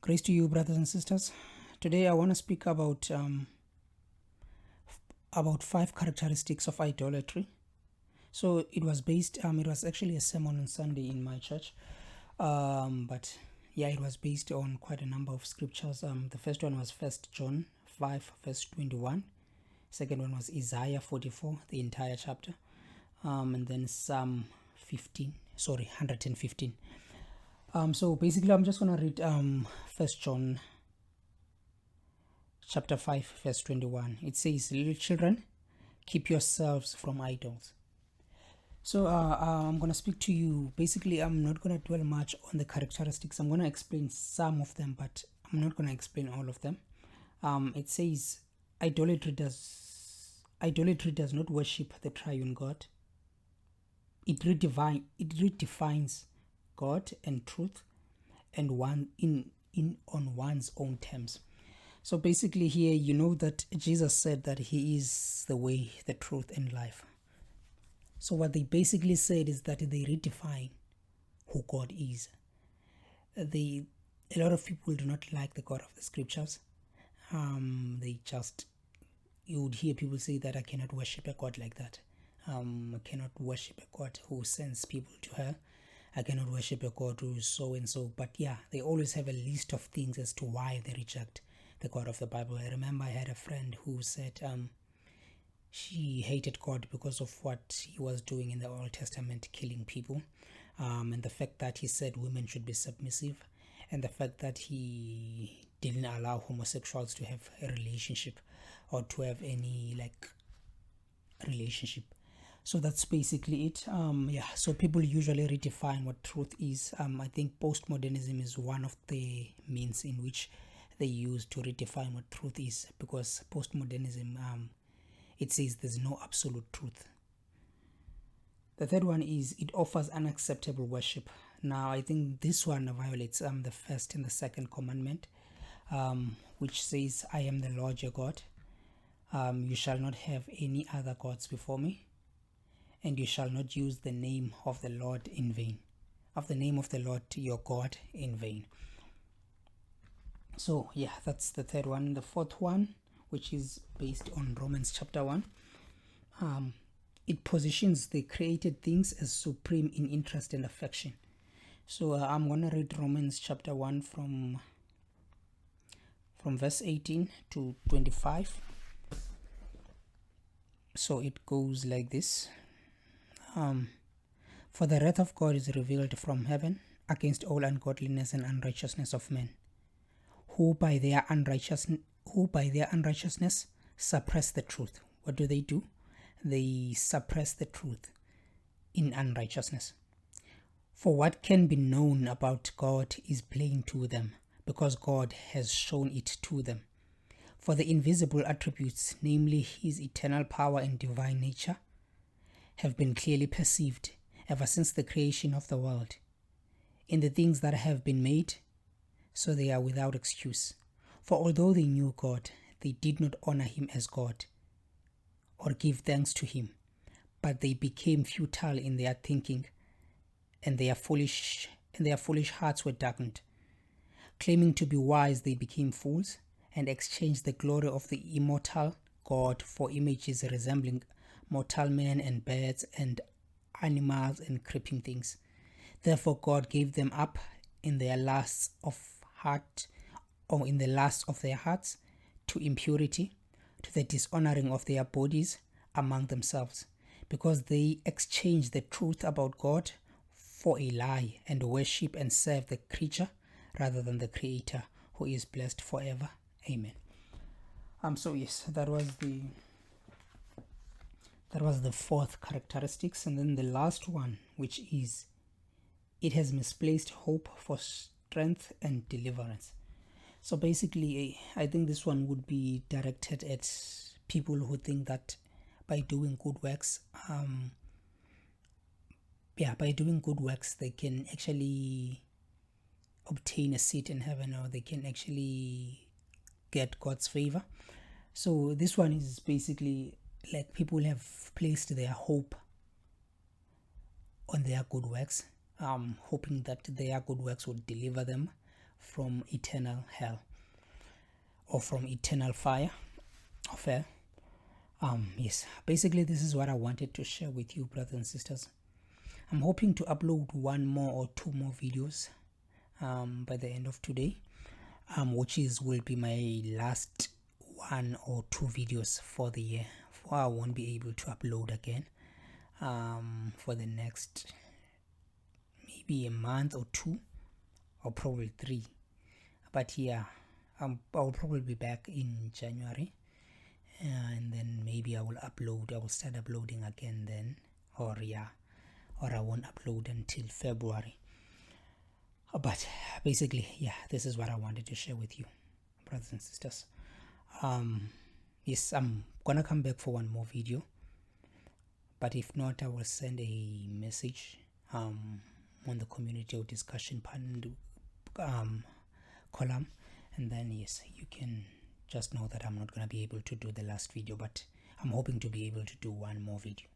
Grace to you, brothers and sisters. Today I want to speak about 5 characteristics of idolatry. So it was it was actually a sermon on Sunday in my church, but yeah, it was based on quite a number of scriptures. The first one was 1 John 5 verse 21. Second one was Isaiah 44, the entire chapter, and then Psalm 115. So basically, I'm just gonna read 1 John chapter 5 verse 21. It says, "Little children, keep yourselves from idols." So I'm gonna speak to you. Basically, I'm not gonna dwell much on the characteristics. I'm gonna explain some of them, but I'm not gonna explain all of them. It says idolatry does not worship the triune God. It redefines God and truth, and on one's own terms. So basically, here you know that Jesus said that He is the way, the truth, and life. So what they basically said is that they redefine who God is. A lot of people do not like the God of the scriptures. You would hear people say that I cannot worship a God like that. I cannot worship a God who sends people to hell. I cannot worship a God who is so and so. But yeah, they always have a list of things as to why they reject the God of the Bible. I remember I had a friend who said she hated God because of what He was doing in the Old Testament, killing people, and the fact that He said women should be submissive, and the fact that He didn't allow homosexuals to have a relationship or to have any relationship. So that's basically it. So people usually redefine what truth is. I think postmodernism is one of the means in which they use to redefine what truth is, because postmodernism, it says there's no absolute truth. The third one is it offers unacceptable worship. Now I think this one violates the first and the second commandment, which says, "I am the Lord your God. You shall not have any other gods before me, and you shall not use the name of the Lord in vain, of the name of the Lord your God in vain." So yeah, that's the third one. The fourth one, which is based on Romans chapter 1, it positions the created things as supreme in interest and affection. So I'm gonna read Romans chapter 1 from verse 18 to 25. So it goes like this. "For the wrath of God is revealed from heaven against all ungodliness and unrighteousness of men, who by their unrighteousness suppress the truth." What do? They suppress the truth in unrighteousness. "For what can be known about God is plain to them, because God has shown it to them. For the invisible attributes, namely His eternal power and divine nature, have been clearly perceived ever since the creation of the world, in the things that have been made, so they are without excuse. For although they knew God, they did not honor Him as God or give thanks to Him, but they became futile in their thinking, and their foolish hearts were darkened. Claiming to be wise, they became fools and exchanged the glory of the immortal God for images resembling mortal men and birds and animals and creeping things. Therefore God gave them up in their lusts of their hearts to impurity, to the dishonoring of their bodies among themselves, because they exchanged the truth about God for a lie, and worship and serve the creature rather than the Creator, who is blessed forever. Amen." So yes, that was the fourth characteristics. And then the last one, which is it has misplaced hope for strength and deliverance. So basically, I think this one would be directed at people who think that by doing good works, they can actually obtain a seat in heaven, or they can actually get God's favor. So this one is basically like people have placed their hope on their good works, hoping that their good works would deliver them from eternal hell, or from eternal fire of hell. Yes, basically this is what I wanted to share with you, brothers and sisters. I'm hoping to upload one more or two more videos by the end of today, which will be my last one or two videos for the year. I won't be able to upload again for the next maybe a month or two, or probably 3. But yeah, I'll probably be back in January, and then maybe I will start uploading again then, or I won't upload until February. But basically, yeah, this is what I wanted to share with you, brothers and sisters. Yes, I'm gonna come back for one more video, but if not, I will send a message on the community or discussion column, and then yes, you can just know that I'm not gonna be able to do the last video, but I'm hoping to be able to do one more video.